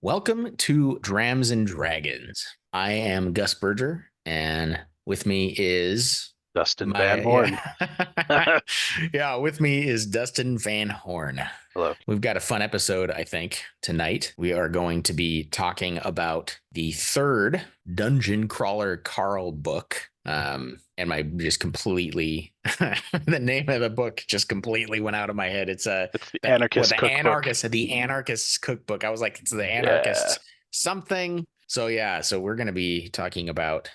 Welcome to Drams and Dragons. I am Gus Berger, and with me is Dustin Van my Horn. yeah, with me is Dustin Van Horn. Hello. We've got a fun episode, I think, tonight. We are going to be talking about the third Dungeon Crawler Carl book. And my just completely the name of the book just completely went out of my head. It's It's the the Anarchist Cookbook. Anarchist's cookbook. I was like, it's the Yeah. Anarchist's something. So yeah, so we're gonna be talking about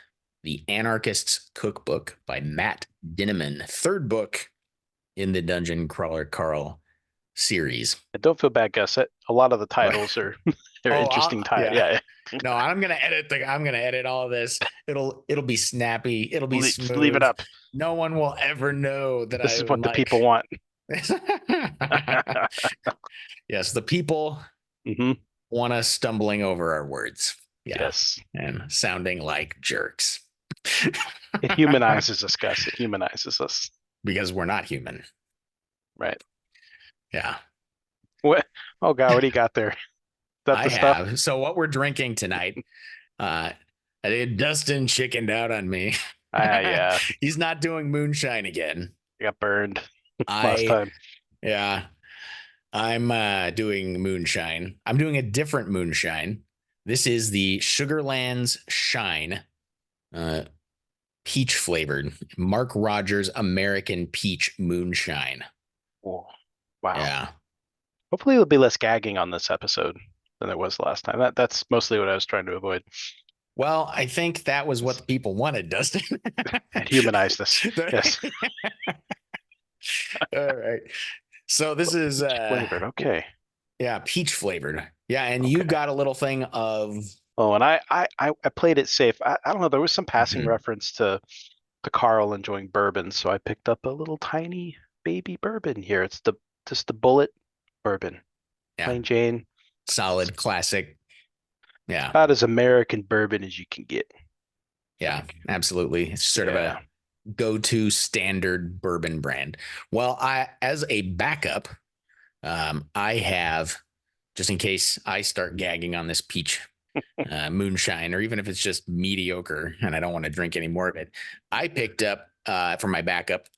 the Anarchist's Cookbook by Matt Dinneman, third book in the Dungeon Crawler Carl series. And don't feel bad, Gus. A lot of the What? titles are they're Oh, interesting titles. yeah. Yeah. No, I'm gonna edit all of this. It'll be snappy. It'll be Just leave it smooth. up. No one will ever know that This I is what the like. people want. Yes, the people hmm want us stumbling over our words. Yeah, Yes. and sounding like jerks. It humanizes us, Gus. It humanizes us. Because we're not human. Right. Yeah, What? Oh God, what do you got there? Is that I the stuff? have. So what we're drinking tonight, uh, I did Dustin chickened out on me. Yeah. He's not doing moonshine again. I got burned last I time. Yeah, I'm doing moonshine. I'm doing a different moonshine. This is the Sugarlands Shine, uh, peach flavored Mark Rogers American Peach Moonshine. Oh, wow. Yeah. Hopefully there'll be less gagging on this episode than there was last time. That's mostly what I was trying to avoid. Well, I think that was what the people wanted, Dustin. It humanized us. Yes. All right. So this is Peach flavored. Okay. yeah, peach flavored. Yeah, and you Okay. got a little thing of Oh, and I played it safe. I don't know. There was some passing mhm, reference to Carl enjoying bourbon, so I picked up a little tiny baby bourbon here. It's the just the Bulleit bourbon, yeah, plain Jane. It's solid classic. Yeah. about as American bourbon as you can get, I Yeah, think. absolutely. It's sort of Yeah. a go-to standard bourbon brand. Well, I as a backup, I have just in case I start gagging on this peach moonshine, or even if it's just mediocre and I don't want to drink any more of it. I picked up for my backup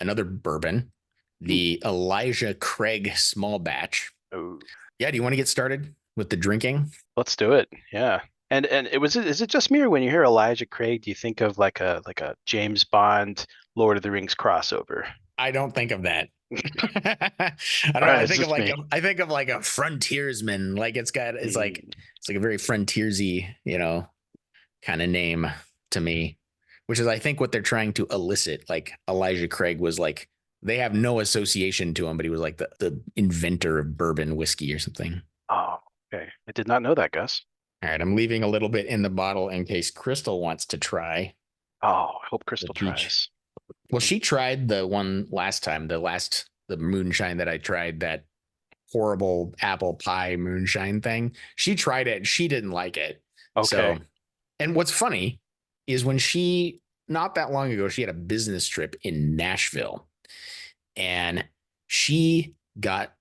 another bourbon, Hmm. the Elijah Craig small batch. Oh, Yeah, do you want to get started with the drinking? let's do it. Yeah. And is it just me, or when you hear Elijah Craig, do you think of like a James Bond Lord of the Rings crossover? I don't think of that. I don't All know. right, it's just me. I think of like a frontiersman. Like Mm, it's like a very frontiersy, kind of name to me, which is I think what they're trying to elicit. Like Elijah Craig was like they have no association to him, but he was like the inventor of bourbon whiskey or something. oh, okay. I did not know that, Gus. All right, I'm leaving a little bit in the bottle in case Crystal wants to try Oh, I hope the Crystal peach. tries. Well, she tried the one last time, the moonshine that I tried, that horrible apple pie moonshine thing. She tried it. She didn't like it. So, Okay. and what's funny is when not that long ago, she had a business trip in Nashville and she got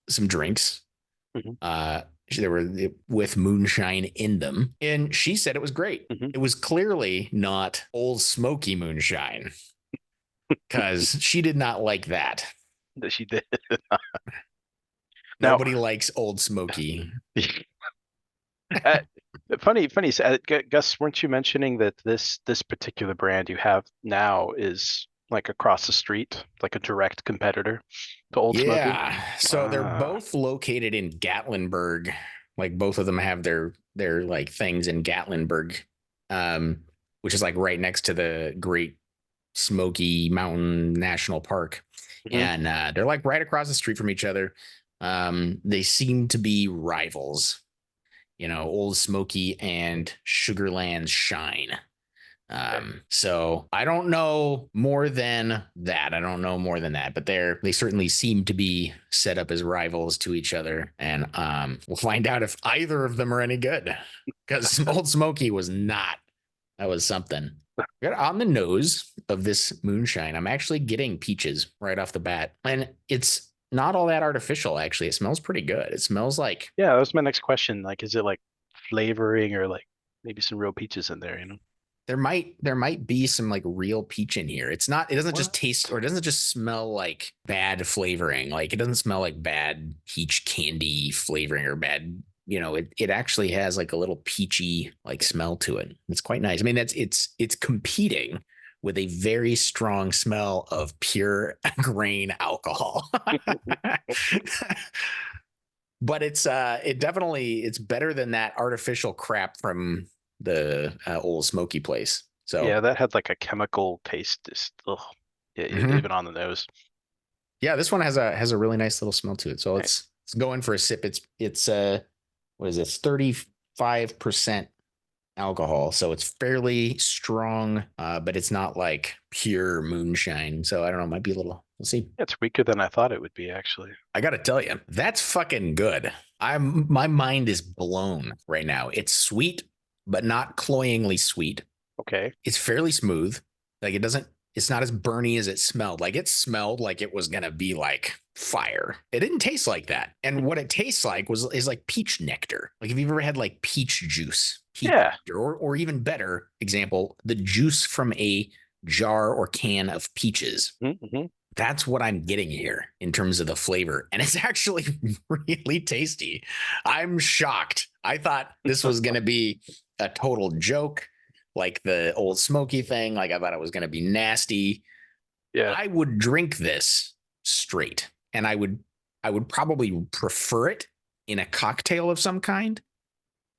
some drinks. hmm Uh, they were with moonshine in them. And she said it was great. hmm It was clearly not Old Smoky moonshine because she did not like that. That she did. Now, Nobody likes Old Smoky. uh, funny. Gus, weren't you mentioning that this particular brand you have now is like across the street, like a direct competitor to Old Smoky? Yeah. So they're Ah, both located in Gatlinburg. Like both of them have their like things in Gatlinburg, um, which is like right next to the Great Smoky Mountain National Park. mhm. And they're like right across the street from each other. They seem to be rivals, Old Smoky and Sugarlands Shine. Okay. So I don't know more than that. I don't know more than that, but they certainly seem to be set up as rivals to each other. And we'll find out if either of them are any good. Because Old Smoky was not. That was something. On the nose of this moonshine, I'm actually getting peaches right off the bat. And it's not all that artificial, actually. It smells pretty good. It smells like Yeah, that was my next question. Like, is it like flavoring or like maybe some real peaches in there, you know? there might be some like real peach in here. It doesn't just What? taste or it doesn't just smell like bad flavoring. Like it doesn't smell like bad peach candy flavoring or bad, it actually has like a little peachy like smell to it. It's quite nice. I mean, it's competing with a very strong smell of pure grain alcohol. But it's better than that artificial crap from the old smoky place. Yeah, So that had like a chemical taste. Just, ugh. Yeah, mhm. even on the nose. Yeah, this one has a really nice little smell to it. So Nice. let's go in for a sip. It's what is this? 35% alcohol. So it's fairly strong, but it's not like pure moonshine. So I don't know, it might be a little, we'll see. It's weaker than I thought it would be, actually. I gotta tell you, that's fucking good. My mind is blown right now. It's sweet, but not cloyingly sweet. Okay. It's fairly smooth. Like it's not as burny as it smelled. Like it smelled like it was gonna be like fire. It didn't taste like that. And what it tastes like is like peach nectar. Like if you've ever had like peach juice, peach Yeah. nectar, or even better example, the juice from a jar or can of peaches. Mm-hmm. That's what I'm getting here in terms of the flavor. And it's actually really tasty. I'm shocked. I thought this was going to be a total joke, like the old smoky thing. Like I thought it was going to be nasty. Yeah. I would drink this straight, and I would probably prefer it in a cocktail of some kind.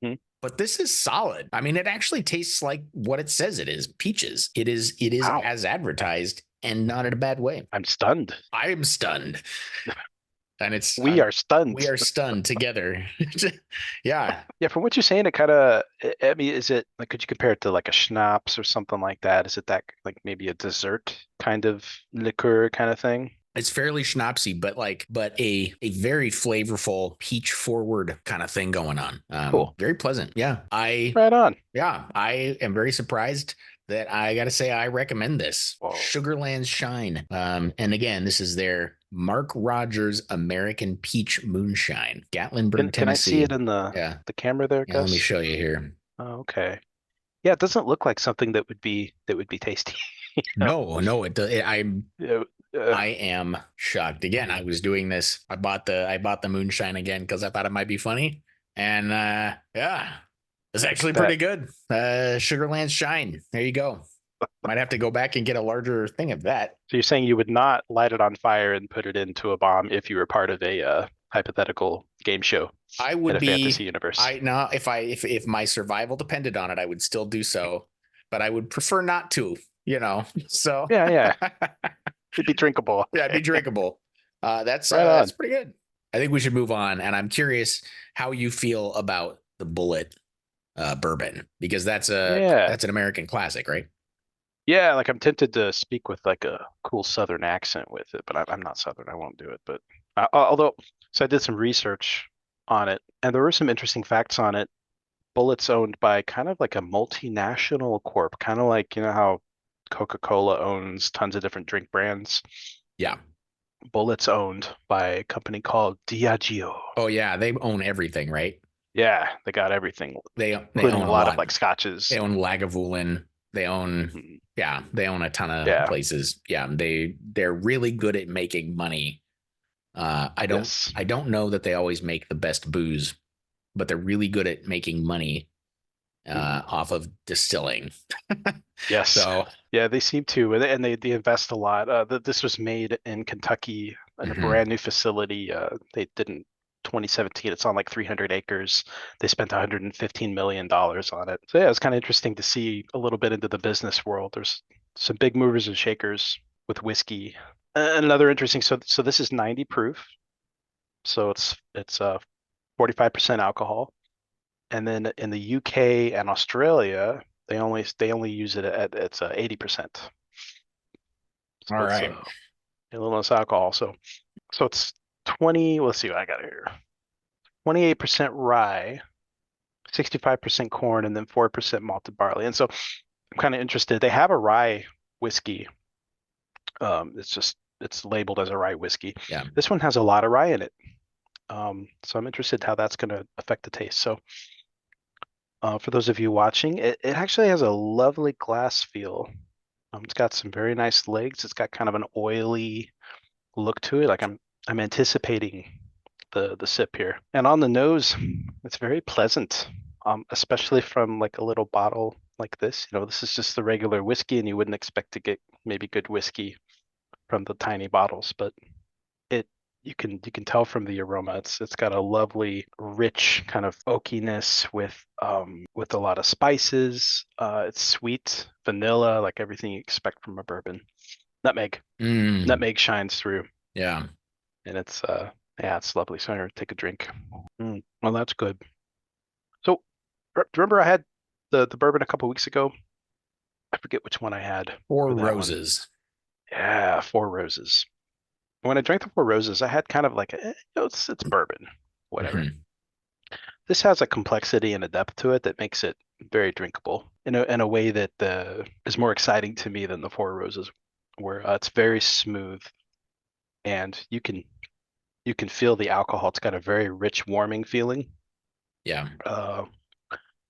Hmm. But this is solid. I mean, it actually tastes like what it says it is, peaches. It is Wow. as advertised and not in a bad way. I'm stunned. I am stunned. And We are we stunned. are stunned together. Yeah. Yeah, from what you're saying, it kind of, I mean, is it like, could you compare it to like a schnapps or something like that? Is it that like maybe a dessert kind of liqueur kind of thing? It's fairly schnapsy, but a very flavorful peach forward kind of thing going on. Cool. Very pleasant. Yeah. Right on. I am very surprised that I got to say I recommend this Whoa. Sugarlands Shine. And again, this is their Mark Rogers American Peach Moonshine, Gatlinburg, Can I see Tennessee. it in Yeah. the camera there, Yeah. Let me Gus? show you here. Oh, okay. Yeah, it doesn't look like something that would be tasty. You No, no, I'm know? I am shocked. Again, I was doing this. I bought the moonshine again because I thought it might be funny. And yeah, it's Look at actually that. pretty good. Sugarlands Shine. There you go. Might have to go back and get a larger thing of that. So you're saying you would not light it on fire and put it into a bomb if you were part of a hypothetical game show I in would a fantasy be universe? I now if my survival depended on it, I would still do so, but I would prefer not to, So Yeah, yeah. It'd be drinkable. yeah, it'd be drinkable. That's Right that's on. pretty good. I think we should move on, and I'm curious how you feel about the Bulleit bourbon because Yeah. that's an American classic, right? Yeah, like I'm tempted to speak with like a cool Southern accent with it, but I'm not Southern. I won't do it. But although, so I did some research on it, and there were some interesting facts on it. Bulleit's owned by kind of like a multinational corp, kind of like, you know, how Coca-Cola owns tons of different drink brands. Yeah. Bulleit's owned by a company called Diageo. Oh yeah, they own everything, right? Yeah, they got everything, They including own a a lot of lot. like scotches. They own Lagavulin. They own Mhm. yeah, they own a ton of Yeah, places. Yeah, they're really good at making money. yes. I don't know that they always make the best booze, but they're really good at making money Mhm. off of distilling. Yes. So Yeah, they seem to, and they invest a lot. This was made in Kentucky in a mhm. brand new facility. They didn't 2017. It's on like 300 acres. They spent 115 million dollars on it. So yeah, it's kind of interesting to see a little bit into the business world. There's some big movers and shakers with whiskey. Another interesting. So this is 90 proof. So it's 45% alcohol. And then in the UK and Australia, they only use it at it's 80%. All So it's right. a little less alcohol. So it's 20. Let's see what I got here. 28% rye, 65% corn, and then 4% malted barley. And so I'm kind of interested. They have a rye whiskey. It's just it's labeled as a rye whiskey. Yeah. This one has a lot of rye in it. So I'm interested how that's going to affect the taste. So for those of you watching, it actually has a lovely glass feel. It's got some very nice legs. It's got kind of an oily look to it. Like I'm anticipating the sip here. And on the nose, it's very pleasant, especially from like a little bottle like this. You know, this is just the regular whiskey, and you wouldn't expect to get maybe good whiskey from the tiny bottles, but it you can tell from the aroma. It's got a lovely, rich kind of oakiness with a lot of spices. It's sweet, vanilla, like everything you expect from a bourbon. Nutmeg. Mm, Nutmeg shines through, yeah. and it's yeah, it's lovely. So I'm gonna take a drink. Well, that's good. So remember I had the bourbon a couple weeks ago? I forget which one I had Four for that one. Roses. Yeah, Four Roses. When I drank the Four Roses, I had kind of like it's bourbon, whatever. Mhm. This has a complexity and a depth to it that makes it very drinkable in a way that is more exciting to me than the Four Roses, where it's very smooth and you can feel the alcohol. It's got a very rich, warming feeling, Yeah. uh,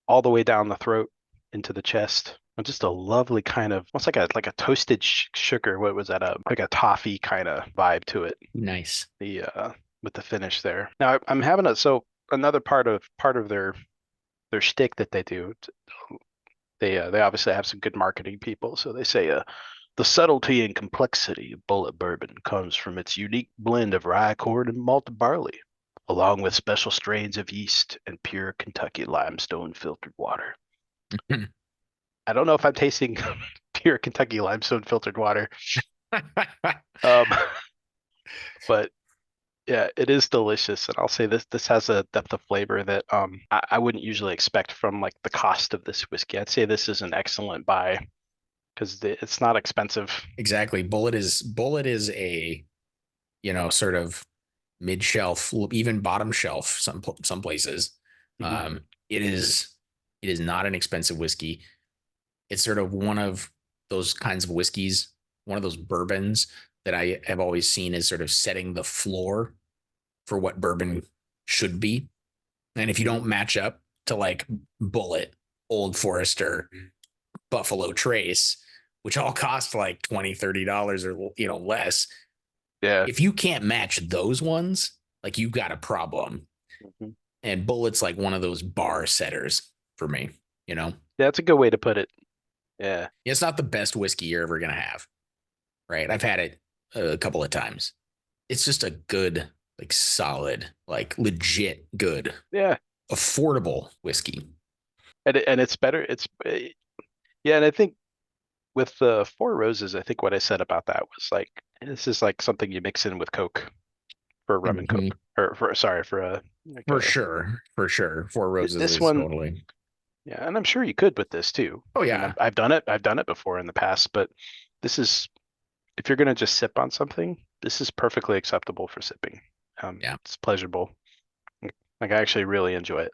all the way down the throat into the chest. And just a lovely kind of almost like a toasted sugar. What was that? Like a toffee kind of vibe to it. Nice. The with the finish there. Now I'm having so another part of their shtick that they do. They obviously have some good marketing people, so they say the subtlety and complexity of Bulleit bourbon comes from its unique blend of rye corn and malted barley, along with special strains of yeast and pure Kentucky limestone filtered water. I don't know if I'm tasting pure Kentucky limestone filtered water, um, but yeah, it is delicious, and I'll say this has a depth of flavor that I wouldn't usually expect from like the cost of this whiskey. I'd say this is an excellent buy because it's not expensive. Exactly. Bulleit is a, sort of mid shelf, even bottom shelf, some places. Mhm. It is not an expensive whiskey. It's sort of one of those kinds of whiskeys, one of those bourbons that I have always seen as sort of setting the floor for what bourbon should be. And if you don't match up to like Bulleit, Old Forester, Buffalo Trace, which all cost like $20, $30 or less, Yeah. if you can't match those ones, like you got a problem. Mhm. And Bulleit's like one of those bar setters for me, you know? Yeah, that's a good way to put it. Yeah. It's not the best whiskey you're ever gonna have, right? I've had it a couple of times. It's just a good, like solid, like legit good, Yeah. affordable whiskey. And it's better. Yeah, and I think with the Four Roses, I think what I said about that was like this is like something you mix in with Coke for rum and Mhm. Coke, or for sorry for a like For a sure. For sure. Four Roses this is one. totally. Yeah, and I'm sure you could with this too. Oh, I mean, yeah. I've done it. I've done it before in the past, but this is if you're gonna just sip on something, this is perfectly acceptable for sipping. Yeah. It's pleasurable. Like I actually really enjoy it,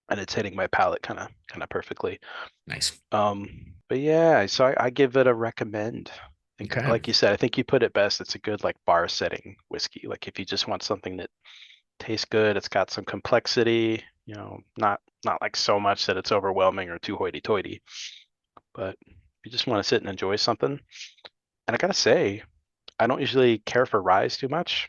and it's hitting my palate kind of perfectly. Nice. But yeah, so I give it a recommend. I think, Okay. like you said, I think you put it best. It's a good like bar setting whiskey. Like if you just want something that tastes good, it's got some complexity, not like so much that it's overwhelming or too hoity-toity. But if you just want to sit and enjoy something, and I gotta say, I don't usually care for ryes too much.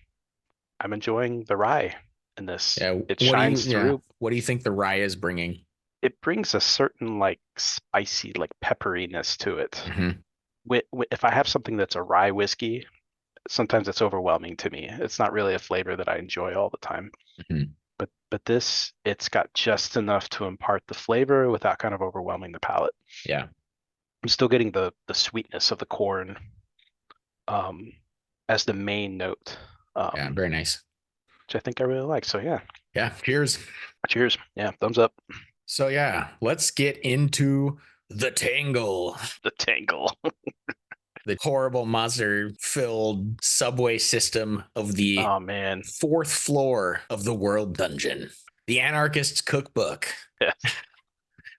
I'm enjoying the rye in this. Yeah. It shines Yeah. through. What do you think the rye is bringing? It brings a certain like spicy, like pepperiness to it. Hmm. If I have something that's a rye whiskey, sometimes it's overwhelming to me. It's not really a flavor that I enjoy all the time. Hmm. But this, it's got just enough to impart the flavor without kind of overwhelming the palate. Yeah. I'm still getting the sweetness of the corn um, as the main note, Yeah. um, Very nice. which I think I really like. So yeah, Yeah. Cheers. cheers. Yeah, thumbs up. So, yeah, let's get into the tangle, The tangle. the horrible monster filled subway system of the Oh man. fourth floor of the world dungeon, the Anarchist's Cookbook, Yeah.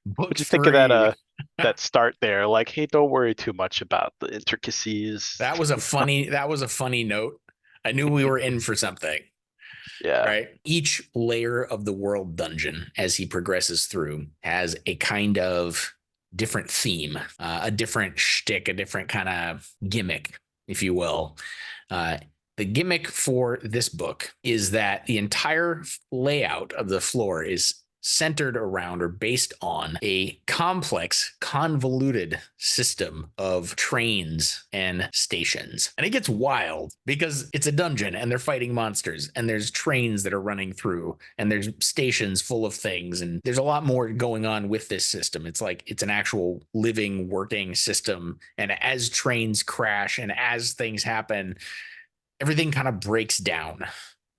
book What'd you think of that? three. that start there. Like, hey, don't worry too much about the intricacies. That was a funny note. I knew we were in for something, Yeah. right? Each layer of the world dungeon, as he progresses through, has a kind of different theme, a different shtick, a different kind of gimmick, if you will. Uh, the gimmick for this book is that the entire layout of the floor is centered around or based on a complex, convoluted system of trains and stations. And it gets wild because it's a dungeon and they're fighting monsters and there's trains that are running through and there's stations full of things. And there's a lot more going on with this system. It's like it's an actual living, working system. And as trains crash and as things happen, everything kind of breaks down.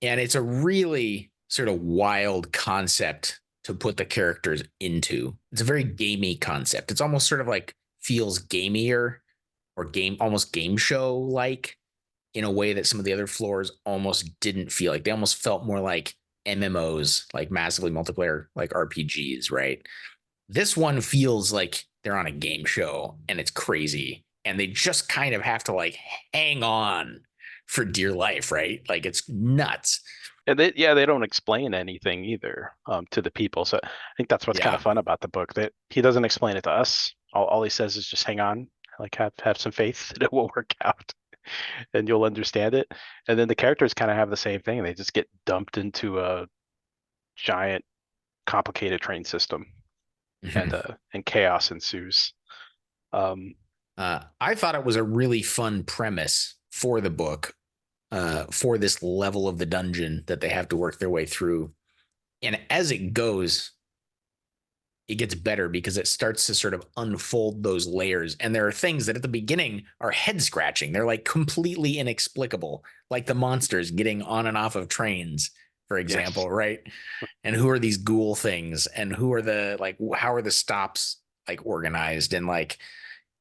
And it's a really sort of wild concept to put the characters into. It's a very gamey concept. It's almost sort of like feels gamier or almost game show like in a way that some of the other floors almost didn't feel like. They almost felt more like MMOs, like massively multiplayer, like RPGs, right? This one feels like they're on a game show and it's crazy. And they just kind of have to like hang on for dear life, right? Like it's nuts. And they don't explain anything either to the people. So I think that's what's kind Yeah. of fun about the book, that he doesn't explain it to us. All he says is just hang on, like have some faith that it will work out and you'll understand it. And then the characters kind of have the same thing. They just get dumped into a giant complicated train system Mhm. and chaos ensues. Um, I thought it was a really fun premise for the book, for this level of the dungeon that they have to work their way through. And as it goes, it gets better because it starts to sort of unfold those layers. And there are things that at the beginning are head scratching. They're like completely inexplicable, like the monsters getting on and off of trains, for yes. example, right? And who are these ghoul things? And who are the like, how are the stops like organized? And like,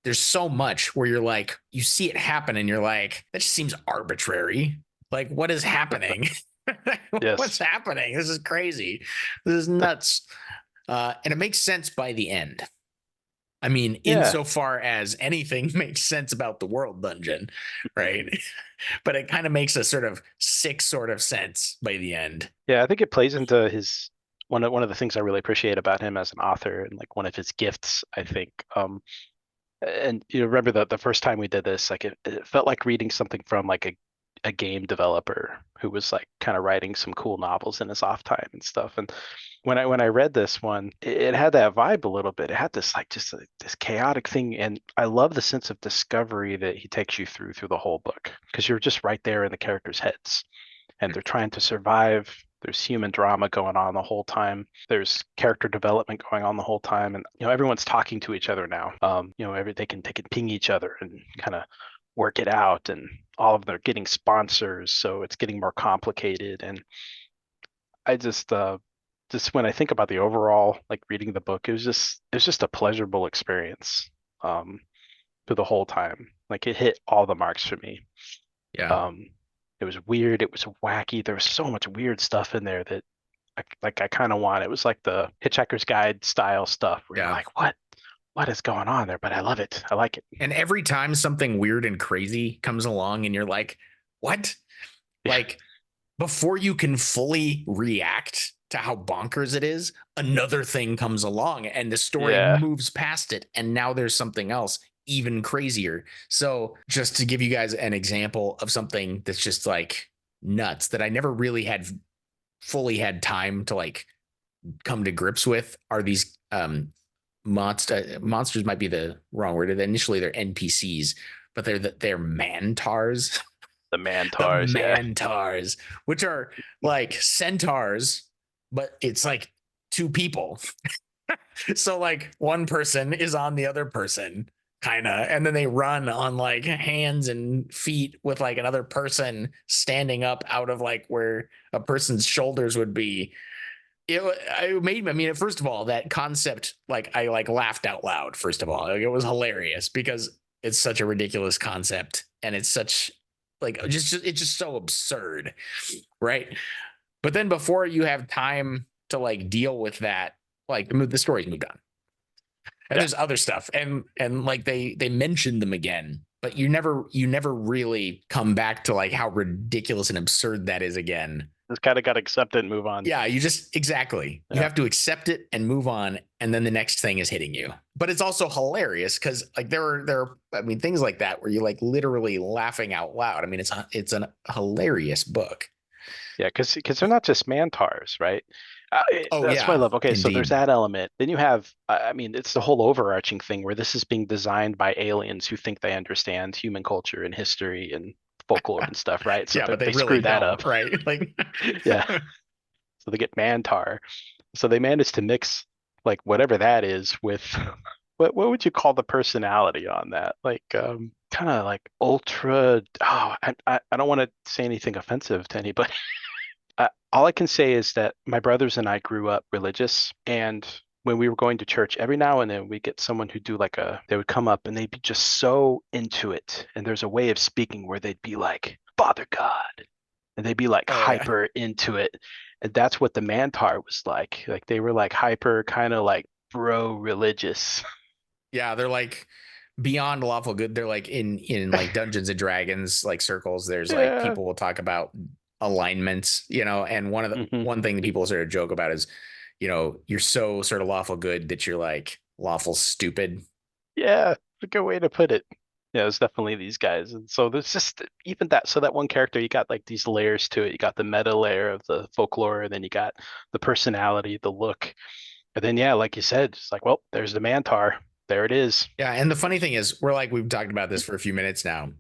there's so much where you're like, you see it happen and you're like, that just seems arbitrary. Like, what is happening? What's Yes. happening? This is crazy. This is nuts. And it makes sense by the end. I mean, Yeah. insofar as anything makes sense about the world dungeon, right? But it kind of makes a sort of sick sort of sense by the end. Yeah, I think it plays into his one of the things I really appreciate about him as an author, and like one of his gifts, I think. And you remember the first time we did this, like it felt like reading something from like a game developer who was like kind of writing some cool novels in his off time and stuff. And when I read this one, it had that vibe a little bit. It had this like just this chaotic thing, and I love the sense of discovery that he takes you through the whole book, because you're just right there in the characters' heads and they're trying to survive. There's human drama going on the whole time. There's character development going on the whole time, and everyone's talking to each other now. They can ping each other and kind of work it out, and all of them are getting sponsors, so it's getting more complicated. And I just when I think about the overall like reading the book, it was just a pleasurable experience through the whole time. Like it hit all the marks for me. Yeah. Um, it was weird. It was wacky. There was so much weird stuff in there that I kind of want. It was like the Hitchhiker's Guide style stuff where you're Yeah. like, what is going on there? But I love it. I like it. And every time something weird and crazy comes along and you're like, what? Yeah. Like, before you can fully react to how bonkers it is, another thing comes along and the story Yeah. moves past it. And now there's something else even crazier. So, just to give you guys an example of something that's just like nuts that I never really had fully had time to like come to grips with are these monsters might be the wrong word. Initially they're NPCs, but they're mantars. The The Mantars. Yeah. mantars, which are like centaurs, but it's like two people. So like one person is on the other person, kind of, and then they run on like hands and feet with like another person standing up out of like where a person's shoulders would be. It made me, I mean, first of all, that concept, like I like laughed out loud. First of all, like, it was hilarious because it's such a ridiculous concept and it's such like it's just so absurd, right? But then before you have time to like deal with that, like the story's moved on. And Yeah. there's other stuff, and like they mentioned them again, but you never really come back to like how ridiculous and absurd that is again. Just kind of got to accept it and move on. Yeah, you just exactly. You Yeah. have to accept it and move on, and then the next thing is hitting you. But it's also hilarious because like there are I mean things like that where you're like literally laughing out loud. I mean it's a hilarious book. Yeah, because they're not just Mantars, right? Oh That's what I yeah, love. Okay, so there's indeed. that element. Then you have, I mean, it's the whole overarching thing where this is being designed by aliens who think they understand human culture and history and folklore and stuff, right? So Yeah, but they they really screw that don't, up. right? Like Yeah, so they get Mantar. So they managed to mix like whatever that is with what would you call the personality on that? Like kind of like ultra. Oh, I don't want to say anything offensive to anybody. All I can say is that my brothers and I grew up religious, and when we were going to church, every now and then we get someone who do like they would come up and they'd be just so into it. And there's a way of speaking where they'd be like, Father God, and they'd be like oh yeah. hyper into it. And that's what the Mantar was like. Like they were like hyper, kind of like bro religious. Yeah, they're like beyond lawful good. They're like in like Dungeons and Dragons like circles. There's like Yeah. people will talk about alignments, and Hmm. one thing that people sort of joke about is, you're so sort of lawful good that you're like lawful stupid. Yeah, a good way to put it. Yeah, it's definitely these guys. And so there's just even that. So that one character, you got like these layers to it. You got the meta layer of the folklore, and then you got the personality, the look. And then, yeah, like you said, it's like, well, there's the Mantar. There it is. Yeah, and the funny thing is, we've talked about this for a few minutes now.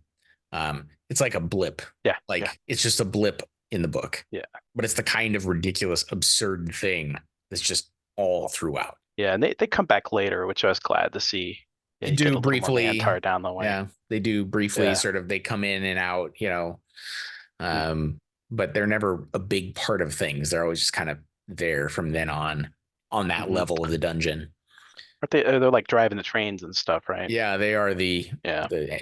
It's like a blip. Yeah, yeah, Like it's just a blip in the book, yeah. but it's the kind of ridiculous, absurd thing that's just all throughout. Yeah, and they come back later, which I was glad to see. Yeah, They you get do a little more briefly, Mantar down the way. yeah, they do briefly Yeah. sort of they come in and out, Mm. um, but they're never a big part of things. They're always just kind of there from then on that Hmm. level of the dungeon. Aren't they? They're like driving the trains and stuff, right? Yeah, they are Yeah, the I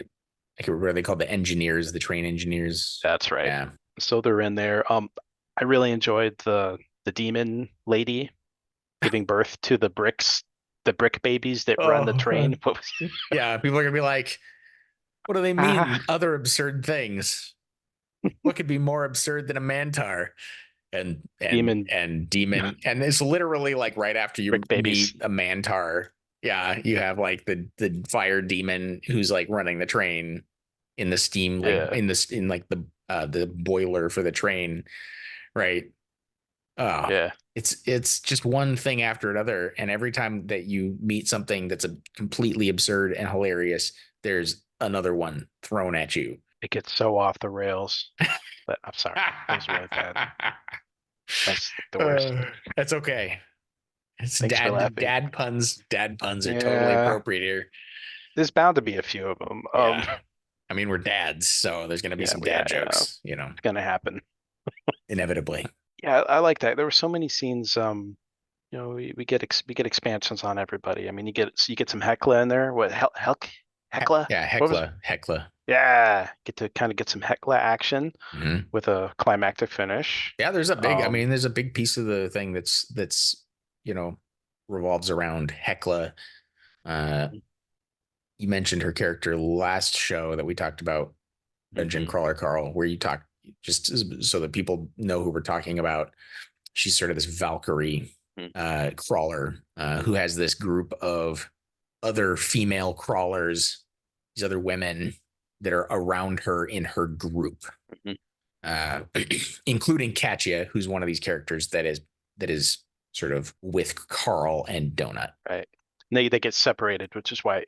can't remember what they call the engineers, the train engineers. that's right. Yeah. So they're in there. I really enjoyed the demon lady giving birth to the brick babies that run the Oh, train. What was yeah. People are gonna be like, what do they ah, mean? Other absurd things. What could be more absurd than a mantar? demon And demon, and it's literally like right after you brick babies? meet a mantar. Yeah, you have like the fire demon who's like running the train in the steam, like Yeah, in like the boiler for the train, right? Oh, yeah, it's just one thing after another, and every time that you meet something that's a completely absurd and hilarious, there's another one thrown at you. it gets so off the rails. But I'm sorry, that was really bad. That's like the worst. That's okay. It's Thanks for dad laughing. dad puns. Dad puns are totally Yeah, appropriate here. there's bound to be a few of them. Yeah. I mean, we're dads, so there's gonna be Yeah, some yeah, dad yeah, jokes, it's gonna happen. inevitably. Yeah, I like that. There were so many scenes. We get expansions on everybody. I mean, you get some Hecla in there. What Hecla? Yeah, What was? Heckla. Yeah, get to kind of get some Hecla action Hmm. with a climactic finish. Yeah, I Um, mean, there's a big piece of the thing that's you know revolves around Hecla. Uh, you mentioned her character last show that we talked about, Dungeon mhm, Crawler Carl, where you talk just so that people know who we're talking about. She's sort of this Valkyrie mhm, crawler who has this group of other female crawlers, these other women that are around her in her group, mhm. uh, including Katya, who's one of these characters that is sort of with Carl and Donut. Right. And they get separated, which is why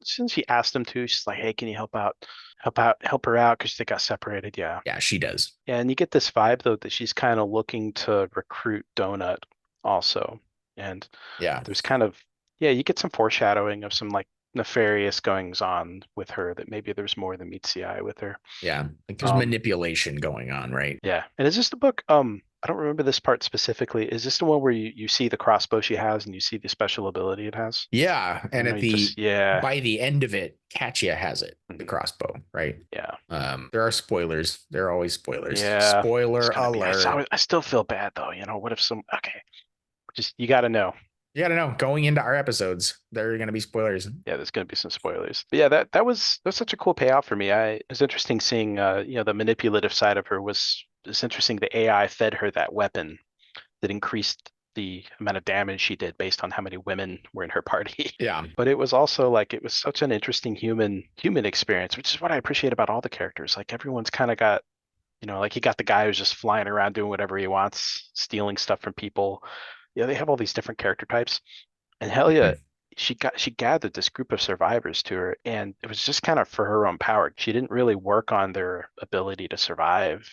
since he asked him to, she's like, "Hey, can you help her out?" Because they got separated. Yeah. Yeah, she does. Yeah, and you get this vibe though that she's kind of looking to recruit Donut also. And Yeah, there's kind of yeah, you get some foreshadowing of some like nefarious goings on with her that maybe there's more than meets the eye with her. yeah. Like there's Um, manipulation going on, right? yeah. And is this the book? I don't remember this part specifically. Is this the one where you see the crossbow she has and you see the special ability it has? Yeah, I and know you just yeah, by the end of it, Katya has it, the mhm, crossbow, right? yeah. There are spoilers. There are always spoilers. Yeah. It's Spoiler gonna be I alert. still feel bad though, what if some okay. Just you gotta know. You gotta know going into our episodes, there are gonna be spoilers. Yeah, there's going to be some spoilers. But yeah, that was such a cool payoff for me. It was interesting seeing the manipulative side of her was interesting. The AI fed her that weapon that increased the amount of damage she did based on how many women were in her party. Yeah. But it was also like it was such an interesting human experience, which is what I appreciate about all the characters. Like everyone's kind of got, like you got the guy who's just flying around doing whatever he wants, stealing stuff from people. Yeah, they have all these different character types. And Helia, she gathered this group of survivors to her, and it was just kind of for her own power. She didn't really work on their ability to survive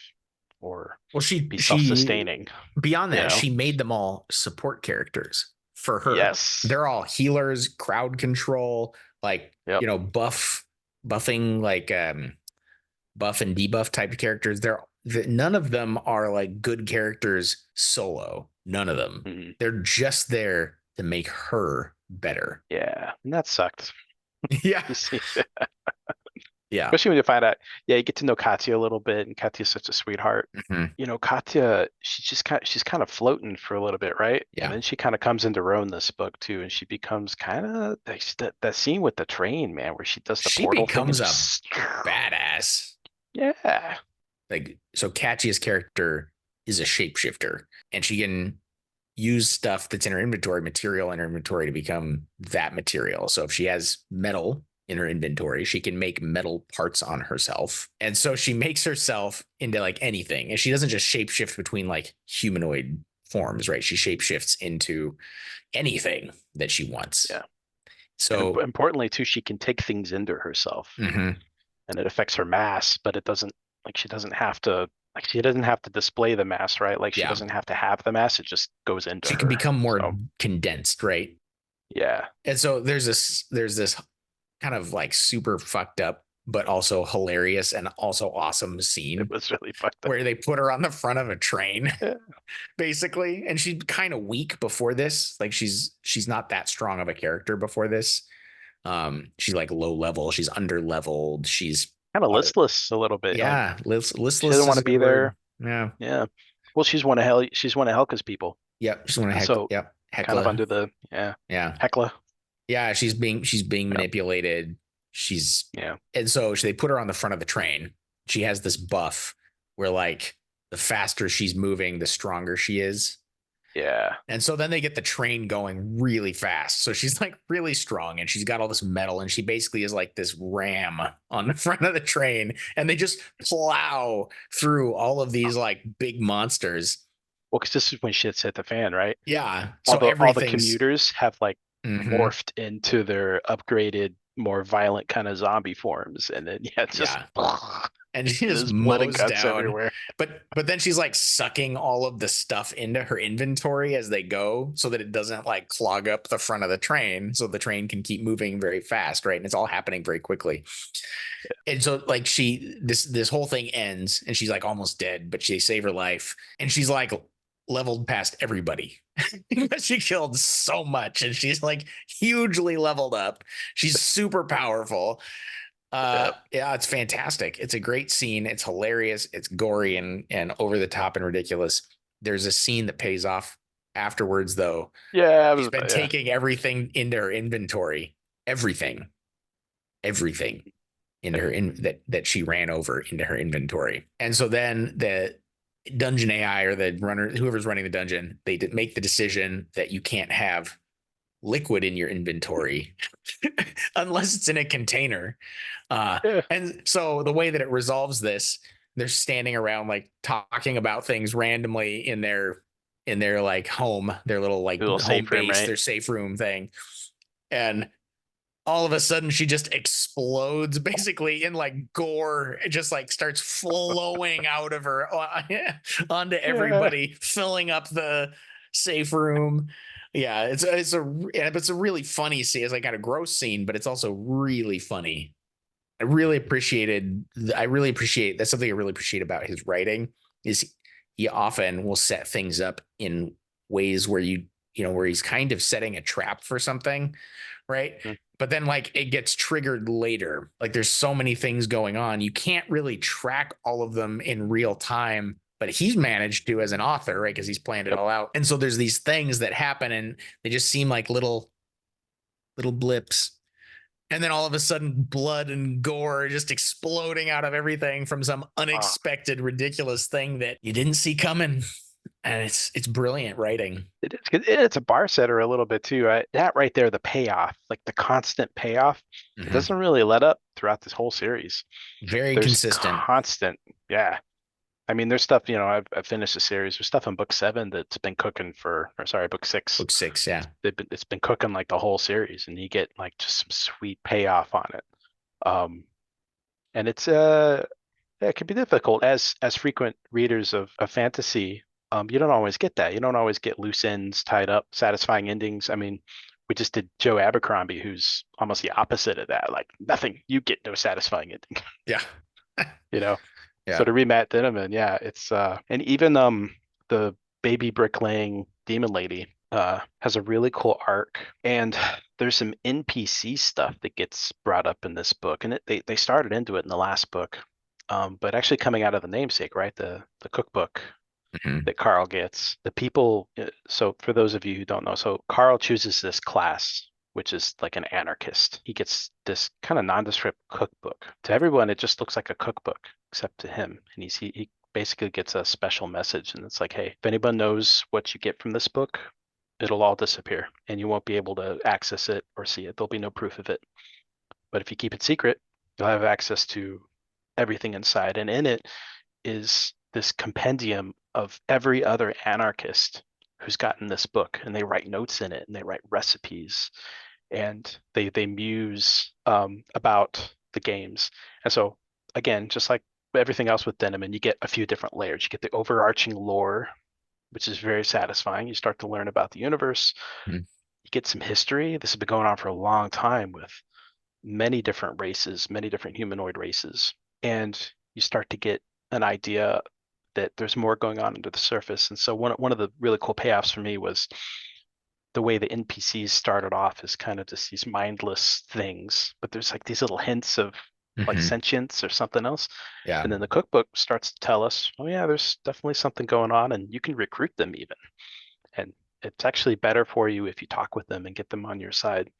or Well, be she self-sustaining, beyond you that, know? she made them all support characters for her. Yes. They're all healers, crowd control, like, Yep. buffing, like buff and debuff type of characters. None of them are like good characters solo. None of them. Mhm. They're just there to make her better. Yeah, and that sucked. Yeah. You see, Yeah. especially when you find out, yeah, you get to know Katya a little bit, and Katya's such a sweetheart. Mhm. Katya, she's kind of floating for a little bit, right? And Yeah. then she kind of comes into her own this book too, and she becomes kind of that scene with the train, man, where she does the She portal thing and becomes a just badass. yeah, Like, so Katya's character is a shapeshifter, and she can use stuff that's in her inventory, material in her inventory, to become that material. So if she has metal in her inventory, she can make metal parts on herself. And so she makes herself into like anything. And she doesn't just shapeshift between like humanoid forms, right? She shapeshifts into anything that she wants. yeah. And So, importantly too, she can take things into herself, mhm, and it affects her mass, but it doesn't she doesn't have to display the mass, right? Like she yeah, doesn't have to have the mass, it just goes into she can her. become more So condensed, right? yeah, And so there's this kind of like super fucked up, but also hilarious and also awesome it scene was really fucked up. where they put her on the front of a train, Yeah. basically. And she's kind of weak before this. Like she's not that strong of a character before this. She's like low level, she's under leveled, she's Kind of listless a little bit. Like yeah, she listless doesn't want is to a good be word. there. Yeah. Yeah. Well, she's one of Helka's people. Yep. Just want to heck. So Yep. kind of Heckla. under the yeah, Yeah. Hekla. Yeah. She's being Yeah. manipulated. She's Yeah. and so they put her on the front of the train. She has this buff where like the faster she's moving, the stronger she is. Yeah. And so then they get the train going really fast. So she's like really strong and she's got all this metal and she basically is like this ram on the front of the train. And they just plow through all of these like big monsters. Well, because this is when shit's hit the fan, right? Yeah. All So the everything's commuters have like mhm, morphed into their upgraded, more violent kind of zombie forms, and then yeah, it's just yeah. And she just there's blood and mows guts down. everywhere. But then she's like sucking all of the stuff into her inventory as they go so that it doesn't like clog up the front of the train so the train can keep moving very fast, right? And it's all happening very quickly. And so like this whole thing ends and she's like almost dead, but she saved her life and she's like leveled past everybody. She killed so much and she's like hugely leveled up. She's super powerful. Yeah. Yeah, it's fantastic. It's a great scene. It's hilarious. It's gory and over the top and ridiculous. There's a scene that pays off afterwards, though. Yeah, I was She's been about, yeah. taking everything into her inventory, everything, everything into her that she ran over into her inventory. And so then the dungeon AI or the runner, whoever's running the dungeon, they make the decision that you can't have liquid in your inventory unless it's in a container. Yeah. And so the way that it resolves this, they're standing around like talking about things randomly in their like home, their little A like little home safe room, base, right? their safe room thing. And all of a sudden she just explodes basically in like gore. It just like starts flowing out of her onto Yeah. everybody, filling up the safe room. Yeah, it's a really funny scene. It's like kind of gross scene, but it's also really funny. I really appreciate that's something I really appreciate about his writing is he often will set things up in ways where where he's kind of setting a trap for something, right? Mm. But then like it gets triggered later. Like there's so many things going on. You can't really track all of them in real time but he's managed to as an author, right? Because he's planned it Yep. all out. And so there's these things that happen and they just seem like little blips. And then all of a sudden, blood and gore just exploding out of everything from some Ah, unexpected, ridiculous thing that you didn't see coming. And it's brilliant writing. it is. It's a bar setter a little bit too. That right there, the payoff, like the constant payoff, it Mhm. doesn't really let up throughout this whole series. Very There's consistent. constant, yeah. I mean, there's stuff, I've finished the series. There's stuff in book 7 that's been cooking or sorry, book 6. Book 6, yeah. It's been cooking like the whole series, and you get like just some sweet payoff on it. Um, and yeah, it can be difficult as frequent readers of fantasy. You don't always get that. You don't always get loose ends tied up, satisfying endings. I mean, we just did Joe Abercrombie, who's almost the opposite of that. Like nothing, you get no satisfying ending, Yeah. you know. So Yeah. to read Matt Denneman, yeah, it's and even the baby bricklaying demon lady has a really cool arc, and there's some NPC stuff that gets brought up in this book, and they started into it in the last book, but actually coming out of the namesake, right, the cookbook Mhm. that Carl gets. The people, so for those of you who don't know, so Carl chooses this class, which is like an anarchist. He gets this kind of nondescript cookbook. To everyone, it just looks like a cookbook, except to him. And he basically gets a special message, and it's like, hey, if anyone knows what you get from this book, it'll all disappear, and you won't be able to access it or see it. There'll be no proof of it. But if you keep it secret, you'll have access to everything inside. And in it is this compendium of every other anarchist who's gotten this book, and they write notes in it, and they write recipes, and they muse about the games. And so again, just like everything else with Deneman, you get a few different layers. You get the overarching lore, which is very satisfying. You start to learn about the universe. Mhm. You get some history. This has been going on for a long time with many different races, many different humanoid races, and you start to get an idea that there's more going on under the surface. And so one of the really cool payoffs for me was the way the NPCs started off as kind of just these mindless things, but there's like these little hints of like Mhm. sentience or something else. Yeah. And then the cookbook starts to tell us, oh yeah, there's definitely something going on, and you can recruit them even. And it's actually better for you if you talk with them and get them on your side.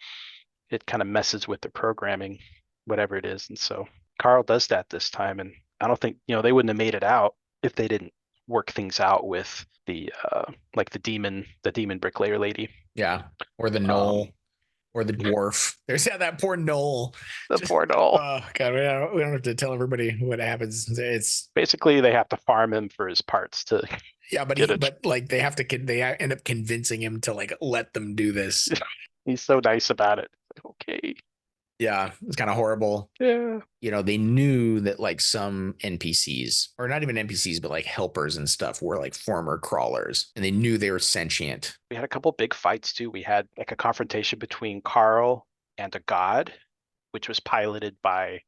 It kind of messes with the programming, whatever it is. And so Carl does that this time, and I don't think they wouldn't have made it out if they didn't work things out with the like the demon bricklayer lady. Yeah. Or the Um, knoll or the dwarf. There's that poor knoll. the Just poor doll. oh god, we don't have to tell everybody what happens. It's Basically, they have to farm him for his parts to yeah, but get he it. but like they end up convincing him to like let them do this. He's so nice about it. Okay. Yeah, it's kind of horrible. Yeah. They knew that like some NPCs, or not even NPCs, but like helpers and stuff, were like former crawlers, and they knew they were sentient. We had a couple big fights too. We had like a confrontation between Carl and a god, which was piloted by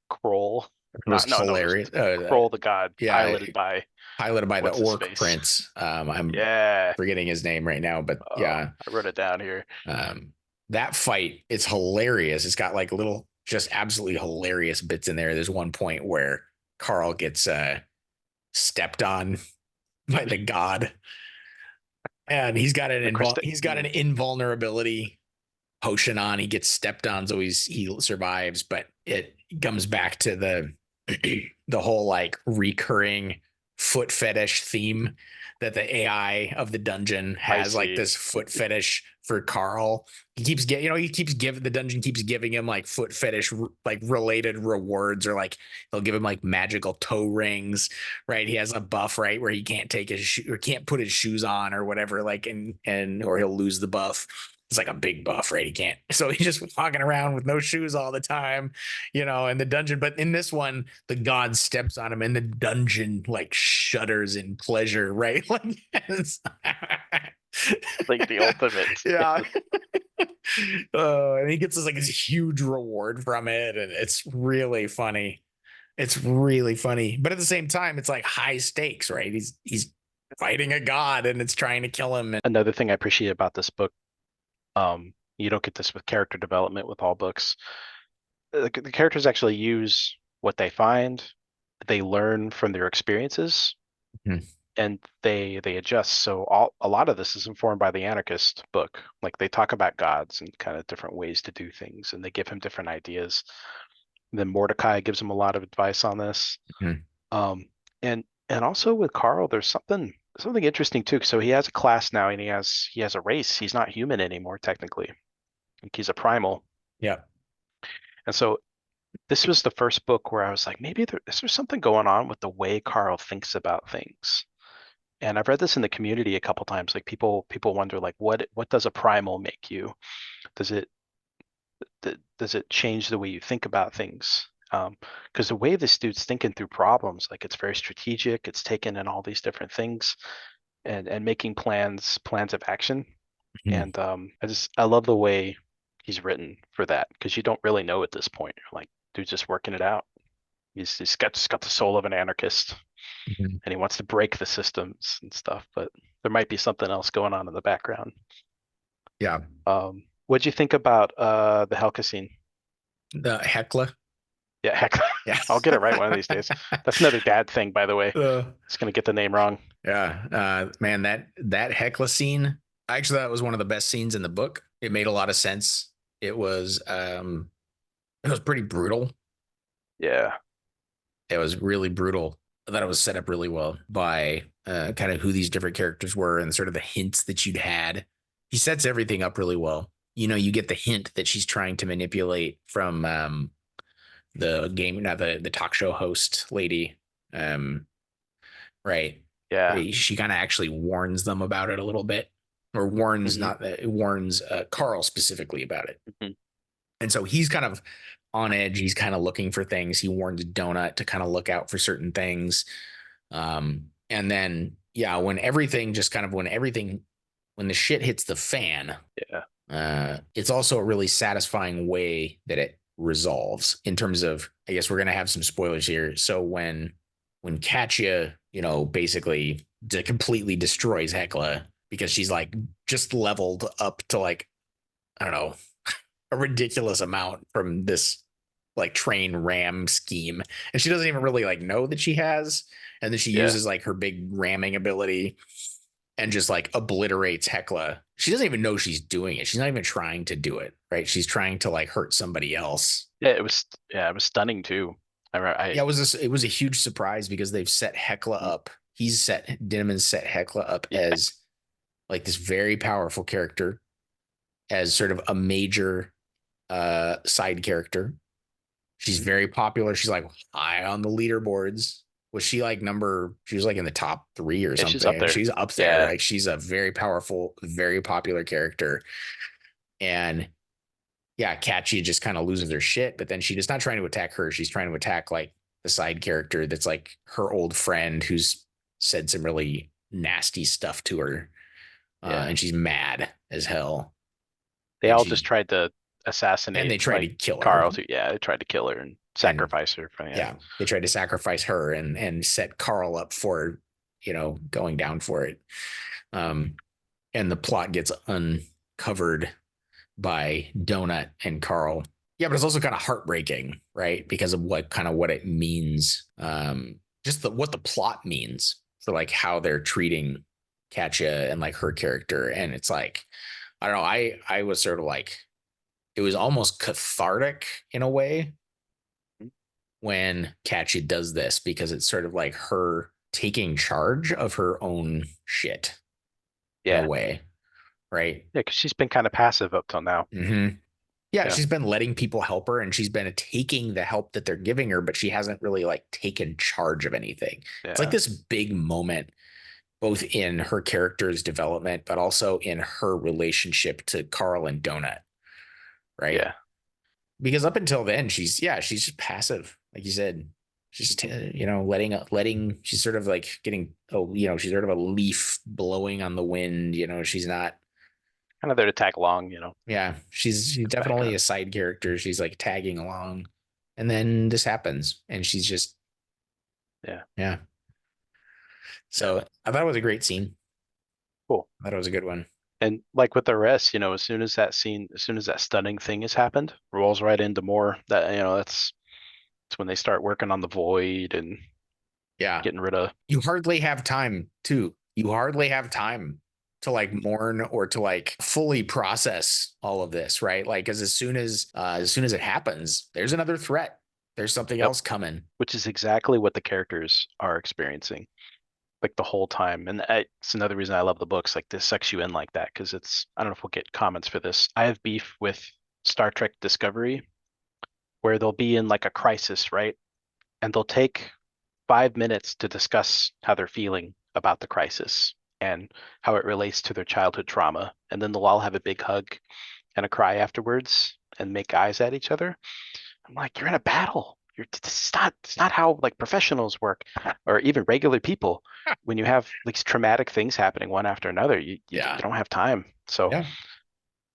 Kroll. It was No, it was hilarious. Kroll the god, Yeah, piloted by piloted by the what's his orc face? prince. I'm Yeah. forgetting his name right now, but yeah, I wrote it down here. um, that fight is hilarious. It's got like little, just absolutely hilarious bits in there. There's one point where Carl gets stepped on by the god, and The Christ he's got an invulnerability potion on. He gets stepped on, so he survives. But it comes back to the whole like recurring foot fetish theme that the AI of the dungeon I has, like see. this foot fetish for Carl. He keeps getting, he keeps giving the dungeon keeps giving him like foot fetish like related rewards, or like they'll give him like magical toe rings, right? He has a buff, right, where he can't take his or can't put his shoes on or whatever, like and or he'll lose the buff. It's like a big buff, right? He can't. So he's just walking around with no shoes all the time, in the dungeon. But in this one, the god steps on him and the dungeon like shudders in pleasure, right? Like, Like the ultimate. yeah. And he gets this like this huge reward from it, and it's really funny. It's really funny, but at the same time, it's like high stakes, right? He's fighting a god, and it's trying to kill him. And Another thing I appreciate about this book, you don't get this with character development with all books. The characters actually use what they find, they learn from their experiences, Mhm. and they adjust. So a lot of this is informed by the Anarchist book. Like they talk about gods and kind of different ways to do things, and they give him different ideas. Then Mordecai gives him a lot of advice on this. Mhm. Um, and also with Carl, there's something interesting too. So he has a class now, and he has a race. He's not human anymore, technically. Like he's a primal. Yeah. And so this was the first book where I was like, maybe is there something going on with the way Carl thinks about things? And I've read this in the community a couple times. Like people wonder like what does a primal make you? Does it does it change the way you think about things? Because the way this dude's thinking through problems, like it's very strategic. It's taking in all these different things and making plans of action. Mhm. And I love the way he's written for that because you don't really know at this point. You're like, dude's just working it out. He's got the soul of an anarchist, Mhm. and he wants to break the systems and stuff. But there might be something else going on in the background. Yeah. What'd you think about the Helka scene? The Hecla. Yeah, heck, Yeah. I'll get it right one of these days. That's another dad thing, by the way. Uh, It's gonna get the name wrong. yeah. Man, that Hecla scene, I actually thought it was one of the best scenes in the book. It made a lot of sense. It was it was pretty brutal. Yeah. It was really brutal. I thought it was set up really well by kind of who these different characters were and sort of the hints that you'd had. He sets everything up really well. You know, you get the hint that she's trying to manipulate from the game, not the talk show host lady. Um, right. Yeah. She kind of actually warns them about it a little bit, or warns Hmm. not warns Carl specifically about it. Hmm. And so he's kind of on edge. He's kind of looking for things. He warns Donut to kind of look out for certain things. And then, yeah, when the shit hits the fan, Yeah. it's also a really satisfying way that it resolves in terms of, I guess we're going to have some spoilers here. So when Katya, basically completely destroys Hecla because she's like just leveled up to like, I don't know, a ridiculous amount from this like train ram scheme, and she doesn't even really like know that she has, and then she Yeah. uses like her big ramming ability and just like obliterates Hecla. She doesn't even know she's doing it. She's not even trying to do it, right? She's trying to like hurt somebody else. It was stunning too. I Yeah, it was a huge surprise because they've set Hecla up. Dinneman's set Hecla up yeah. as like this very powerful character, as sort of a major side character. She's very popular. She's like high on the leaderboards. She was like in the top 3 or Yeah, she's up something. there. She's up there. Yeah. Like she's a very powerful, very popular character. And yeah, Katya just kind of loses her shit, but then she's not trying to attack her. She's trying to attack like the side character that's like her old friend who's said some really nasty stuff to her. Yeah. And she's mad as hell. They And all just she tried to and assassinate they tried to like kill her. Carl too. Yeah, they tried to kill her and And sacrifice her for yeah, they tried to sacrifice her and set Carl up for, going down for it. Um, and the plot gets uncovered by Donut and Carl. Yeah, but it's also kind of heartbreaking, right? Because of what it means. Just what the plot means for like how they're treating Katya and like her character. And it's like, I don't know, I was sort of like, it was almost cathartic in a way when Katya does this because it's sort of like her taking charge of her own shit in a Yeah. way, right? Yeah, because she's been kind of passive up till now. Mm-hmm. Yeah, Yeah. she's been letting people help her and she's been taking the help that they're giving her, but she hasn't really like taken charge of anything. It's like Yeah. this big moment, both in her character's development, but also in her relationship to Carl and Donut, right? Yeah. Because up until then, she's just passive, like you said. She's just, Mhm. letting, she's sort of like getting, she's sort of a leaf blowing on the wind. She's not, Kind of there to tag along, yeah, she's come back definitely on. a side character. She's like tagging along. And then this happens and she's just, Yeah. yeah. Yeah. So I thought it was a great scene. Cool. I thought it was a good one. And like with the rest, as soon as that stunning thing has happened, rolls right into more that, that's when they start working on the void and Yeah. getting rid of. You hardly have time too. You hardly have time to like mourn or to like fully process all of this, right? Like, because as soon as it happens, there's another threat. There's something Yep, else coming. which is exactly what the characters are experiencing like the whole time. And it's another reason I love the books. Like this sucks you in like that because it's, I don't know if we'll get comments for this. I have beef with Star Trek Discovery where they'll be in like a crisis, right? And they'll take 5 minutes to discuss how they're feeling about the crisis and how it relates to their childhood trauma. And then they'll all have a big hug and a cry afterwards and make eyes at each other. I'm like, you're in a battle. It's not how like professionals work or even regular people. When you have these traumatic things happening one after another, you Yeah. don't have time. So Yeah.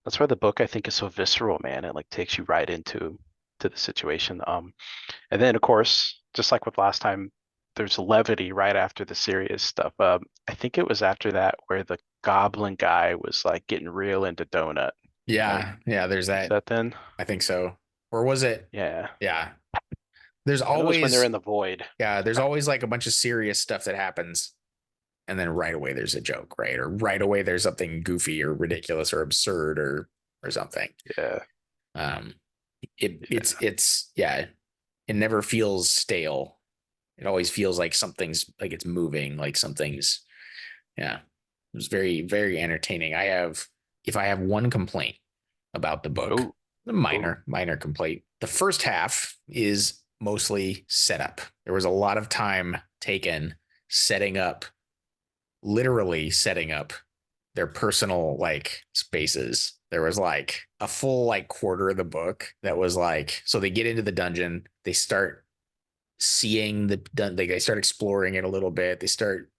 that's why the book I think is so visceral, man. It like takes you right to the situation. And then of course, just like with last time, there's levity right after the serious stuff. I think it was after that where the goblin guy was like getting real into Donut, right? Yeah. Yeah. There's Was that. that then? I think so. Or was it? Yeah. Yeah. There's I know it was when they're always, in the void. yeah, there's always like a bunch of serious stuff that happens. And then right away there's a joke, right? Or right away there's something goofy or ridiculous or absurd or something. Yeah. Um, Yeah. it's yeah, it never feels stale. It always feels like something's like it's moving, like something's yeah. It was very, very entertaining. If I have one complaint about the book, Oh, a oh, minor complaint. The first half is mostly setup. There was a lot of time taken setting up, literally setting up their personal like spaces. There was like a full like quarter of the book that was like, so they get into the dungeon, they start seeing they start exploring it a little bit, they start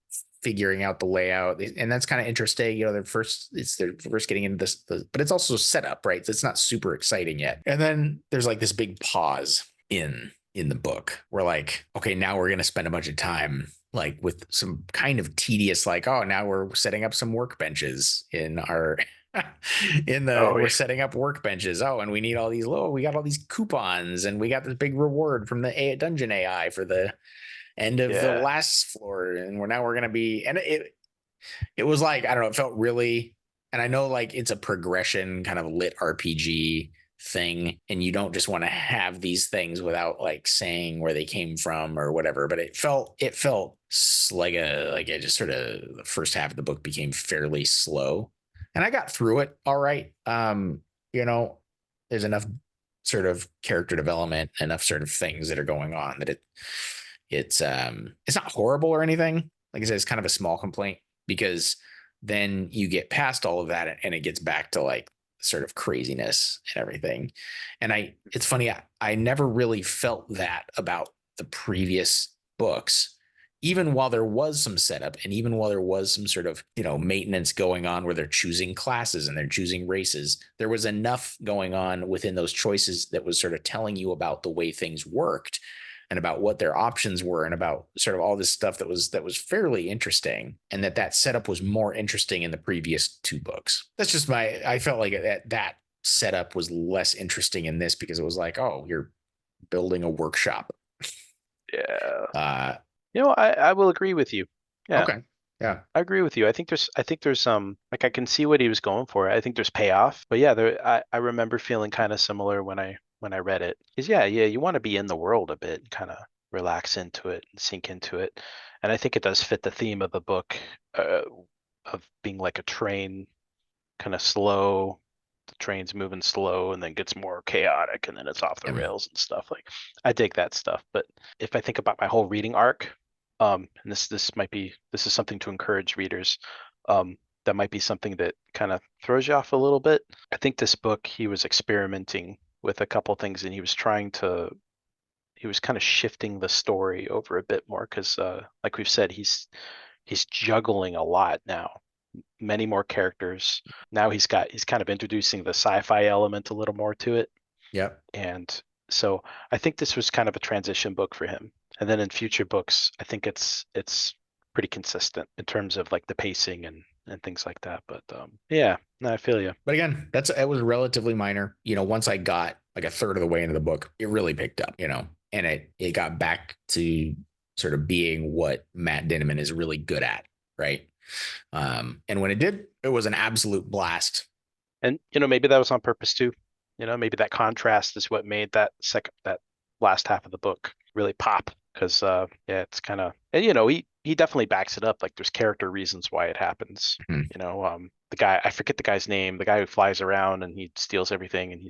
figuring out the layout, and that's kind of interesting. You know, they're first getting into this, but it's also set up, right? So it's not super exciting yet. And then there's like this big pause in the book where like, okay, now we're gonna spend a bunch of time like with some kind of tedious, like, oh, now we're setting up some workbenches in our oh, we're yeah. setting up workbenches. Oh, and we need all these we got all these coupons and we got this big reward from the dungeon AI for the end of the Yeah. last floor. And we're gonna be, and it was like, I don't know, it felt really, and I know like it's a progression kind of lit RPG thing, and you don't just want to have these things without like saying where they came from or whatever, but it felt like it just sort of, the first half of the book became fairly slow, and I got through it all right. You know, there's enough sort of character development, enough sort of things that are going on that it's not horrible or anything. Like I said, it's kind of a small complaint, because then you get past all of that and it gets back to like sort of craziness and everything. And it's funny, I never really felt that about the previous books, even while there was some setup and even while there was some sort of, maintenance going on where they're choosing classes and they're choosing races. There was enough going on within those choices that was sort of telling you about the way things worked and about what their options were and about sort of all this stuff that was fairly interesting, and that setup was more interesting in the previous two books. That's just I felt like that setup was less interesting in this, because it was like, oh, you're building a workshop. Yeah. uh I will agree with you. Yeah, okay, yeah, I agree with you. I think there's some like I can see what he was going for. I think there's payoff. But yeah, I remember feeling kind of similar when I read it. Because yeah, you want to be in the world a bit and kind of relax into it and sink into it. And I think it does fit the theme of the book uh, of being like a train, kind of slow. The train's moving slow and then gets more chaotic and then it's off the yeah. rails and stuff. Like I dig that stuff. But if I think about my whole reading arc, and this is something to encourage readers. Um, that might be something that kind of throws you off a little bit. I think this book he was experimenting with a couple things and he was kind of shifting the story over a bit more because like we've said, he's juggling a lot now, many more characters. Now he's kind of introducing the sci-fi element a little more to it. Yep. And so I think this was kind of a transition book for him. And then in future books, I think it's pretty consistent in terms of like the pacing and things like that. But yeah, no, I feel you. But again, it was relatively minor. Once I got like a third of the way into the book, it really picked up, and it got back to sort of being what Matt Dinniman is really good at, right? And when it did, it was an absolute blast. And maybe that was on purpose too. Maybe that contrast is what made that last half of the book really pop. Because yeah, it's kind of, and he definitely backs it up. Like there's character reasons why it happens. Mhm. The guy, I forget the guy's name, the guy who flies around and he steals everything and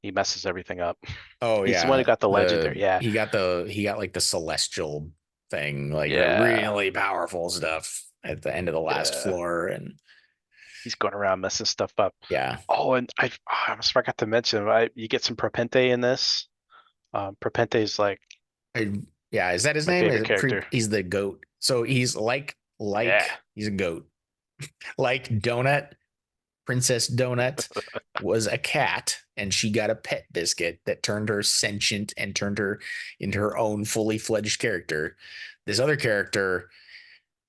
he messes everything up. Oh He's the one who yeah, got the legendary. Yeah, he got like the celestial thing, like the yeah, really powerful stuff at the end of the last yeah. floor, and He's going around messing stuff up. yeah, Oh, and I almost forgot to mention, you get some Propente in this. Propente is like I, yeah. Is that his my name? Is favorite it character. he's the goat? So he's Yeah, he's a goat, like Donut. Princess Donut was a cat, and she got a pet biscuit that turned her sentient and turned her into her own fully fledged character. This other character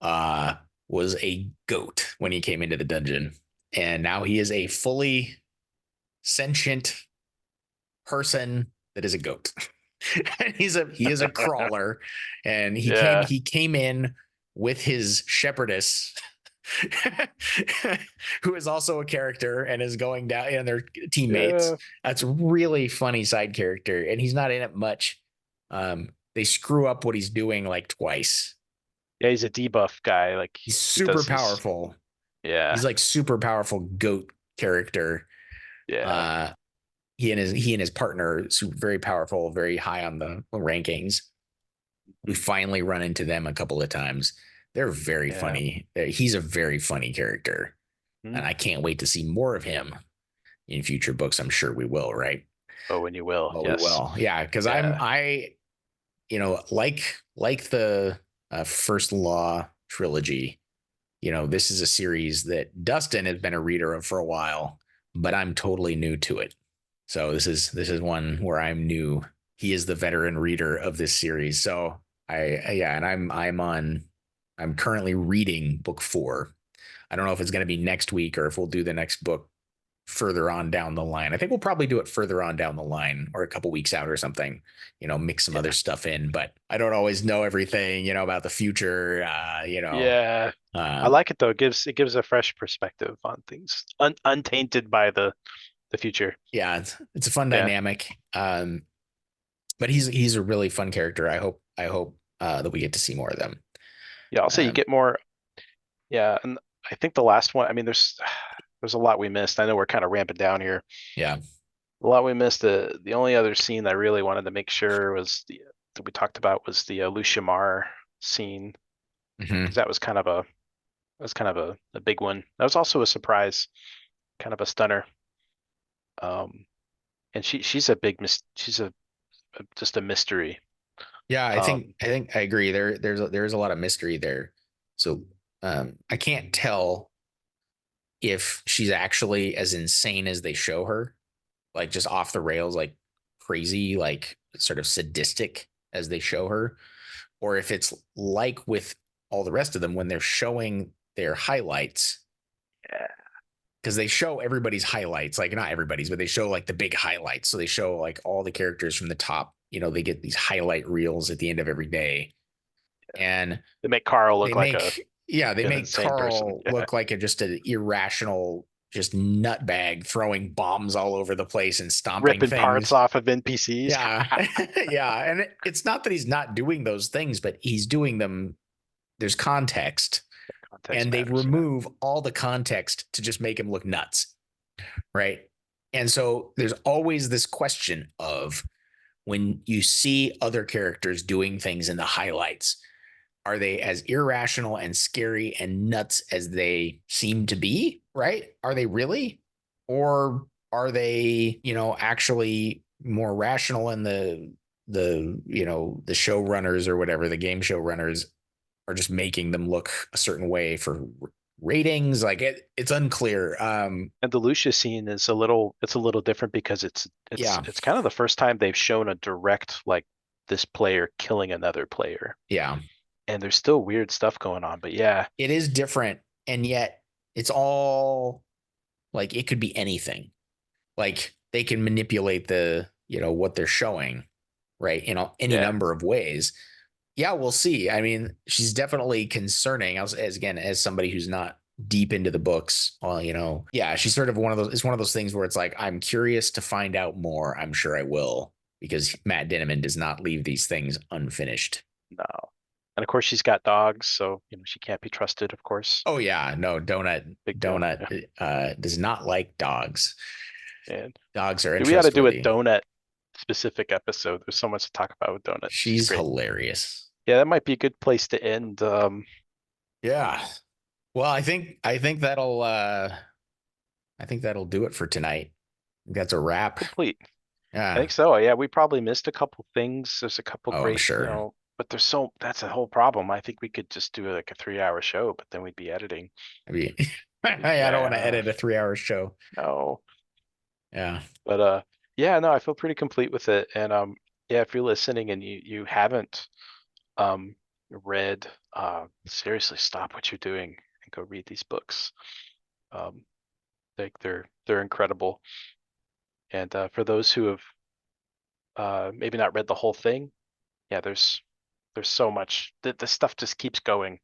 uh, was a goat when he came into the dungeon, and now he is a fully sentient person that is a goat. And he is a crawler, and yeah, he came in with his shepherdess who is also a character and is going down and their teammates. yeah, That's a really funny side character, and he's not in it much. They screw up what he's doing like twice. yeah. He's a debuff guy. Like He's he super does his. powerful. He's Yeah, like super powerful goat character. yeah, Uh, he and his partner, very powerful, very high on the rankings. We finally run into them a couple of times. They're very yeah. funny. He's a very funny character, and Hmm. I can't wait to see more of him in future books. I'm sure we will, right? Oh, and you will. Oh, we Yes. will. Yeah, because Yeah. like the First Law trilogy. This is a series that Dustin has been a reader of for a while, but I'm totally new to it. So this is one where I'm new. He is the veteran reader of this series. So yeah, and I'm currently reading book 4. I don't know if it's going to be next week or if we'll do the next book further on down the line. I think we'll probably do it further on down the line or a couple weeks out or something, mix some other Yeah. stuff in, but I don't always know everything, about the future, Yeah. I um, like it though. It gives a fresh perspective on things, untainted by the future. yeah, it's a fun Yeah. dynamic. But he's a really fun character. I hope that we get to see more of them. Yeah. I'll say you Um, get more. Yeah, and I think the last one. I mean, there's a lot we missed. I know we're kind of ramping down here. yeah. A lot we missed. The only other scene I really wanted to make sure was that we talked about was the Lucia Mar scene Hmm. because that was kind of a big one. That was also a surprise, kind of a stunner. Um, and she's a big she's just a mystery. Yeah, Um, I think I agree. There's a lot of mystery there. So I can't tell if she's actually as insane as they show her, like just off the rails, like crazy, like sort of sadistic as they show her, or if it's like with all the rest of them when they're showing their highlights, yeah, because they show everybody's highlights, like not everybody's, but they show like the big highlights. So they show like all the characters from the top. They get these highlight reels at the end of every day, and they make Carl they look like make yeah they an make insane person. Carl Yeah, look like just an irrational, just nutbag throwing bombs all over the place and stomping ripping parts things. off of NPCs. Yeah, yeah, and it's not that he's not doing those things, but he's doing them. There's context, Context and they matters. Yeah. remove all the context to just make him look nuts, right? And so there's always this question of when you see other characters doing things in the highlights, are they as irrational and scary and nuts as they seem to be, right? Are they really? Or are they, actually more rational, and the showrunners or whatever, the game showrunners are just making them look a certain way for ratings? Like it's unclear. And the Lucia scene is it's a little different because it's Yeah. it's kind of the first time they've shown a direct like this player killing another player. Yeah. And there's still weird stuff going on, but yeah, It is different, and yet it's all like it could be anything. Like they can manipulate what they're showing, right, any yeah, number of ways. Yeah, we'll see. I mean, she's definitely concerning. As again, as somebody who's not deep into the books, well, yeah, she's sort of one of those. It's one of those things where it's like, I'm curious to find out more. I'm sure I will, because Matt Dinniman does not leave these things unfinished. No. And of course she's got dogs, so she can't be trusted, of course. Oh yeah, no, Donut Big deal. Donut Yeah. does not like dogs. And Dogs are we ought to do a untrustworthy. donut specific episode. There's so much to talk about with donuts. She's She's great. hilarious. Yeah, that might be a good place to end. Yeah. Well, I think that'll do it for tonight. That's a wrap. Complete. I Yeah. think so. Yeah, we probably missed a couple things. There's a couple Oh, I'm great, sure. but that's a whole problem. I think we could just do like a 3-hour show, but then we'd be editing. I mean, I don't want to Yeah, edit a 3 hour show. no. Yeah. But yeah, no, I feel pretty complete with it. And yeah, if you're listening and you haven't um read, seriously stop what you're doing and go read these books. Um, like they're incredible. And for those who have maybe not read the whole thing, yeah, there's so much. The stuff just keeps going,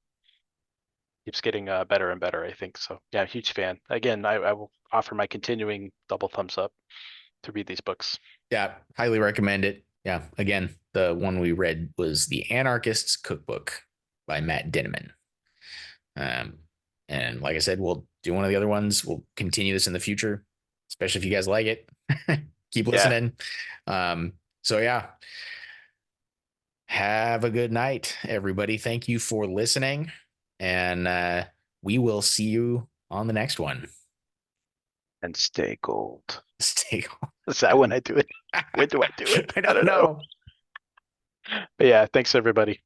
keeps getting better and better, I think. So yeah, huge fan. Again, I will offer my continuing double thumbs up to read these books. Yeah. Highly recommend it. Yeah. Again, the one we read was The Anarchist's Cookbook by Matt Dinniman. Um, and like I said, we'll do one of the other ones. We'll continue this in the future, especially if you guys like it. Keep Yeah, listening. So yeah, have a good night, everybody. Thank you for listening. And we will see you on the next one. and stay gold. Stay. Is that when I do it? When do I do it? I I don't don't know. know. But yeah, thanks everybody.